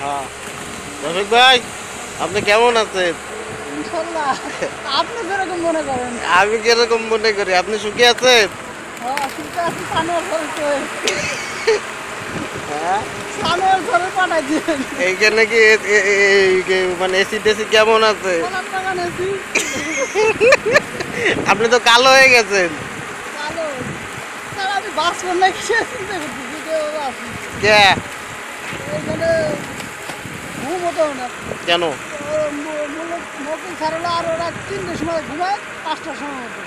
হ্যাঁ রফিক ভাই আপনি কেমন আছেন? ইনশাল্লাহ আপনি যেরকম মনে করেন। আমি কিরকম মনে করি, আপনি সুখী আছেন? অসুবিধা আছে, সানোয়ার ঘরে হ্যাঁ সানোয়ার ঘরে পাঠাই দিন। এইখানে কি মানে এসি টেসি কেমন আছে? কলার বাগান আছি আপনি তো কালো হয়ে গেছেন। ভালো। স্যার আমি বাঁচবো না কিসে চিন্তা করতেছি যে ওরা আছি কে? এখানে ঘুম হতো না। কেন? মকিল স্যার হলো আর ওরা 3টের সময় ঘুমায়, 5টার সময় মতো।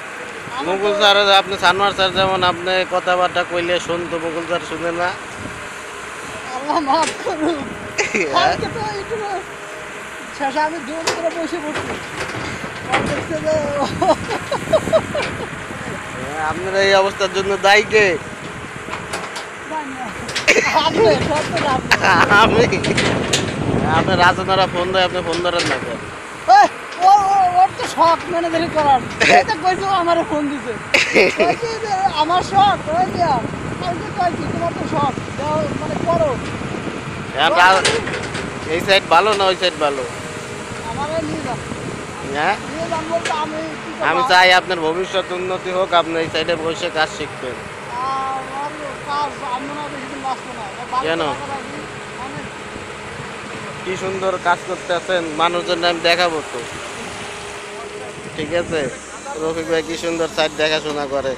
মুকুল স্যার আপনি সানোয়ার স্যার যেমন আপনি কথাবার্তা কইলে শুনতো, মুকুল স্যার শুনে না। আল্লাহ মাফ করুন। কালকে তো একটু শেষে আমি জোর করে বসে পড়ছি। আর দেখছে যে আপনার এই অবস্থার জন্য দায়ী কে? আপনি সত্য না আপনি। আমি। আপনার রাজনারা ফোন দেয়, আপনি ফোন ধরেন না কেন? ওই, ওর তো শখ ম্যানেজারি করার। এই তো কইছো আমারে ফোন দিছে। কইছে যে আমার শখ ওই দিয়া। আমি তো কইছি তোমার তো শখ। দাও মানে করো। এখন এই সাইড ভালো না ওই সাইড ভালো? আমারে নিয়ে যাও। হ্যাঁ নিয়ে যান বলতে আমি কি করব? আমি চাই আপনার ভবিষ্যৎ উন্নতি হোক, আপনি এই সাইডে বসে কাজ শিখবেন। আমার কাজ আমি না বেশি দিন বাঁচবো না। কেন? অনেক কি সুন্দর কাজ করতে আছেন, মানুষজন আমি দেখাবো তো। ঠিক আছে, রফিক ভাই কি সুন্দর সাইড দেখাশোনা করে।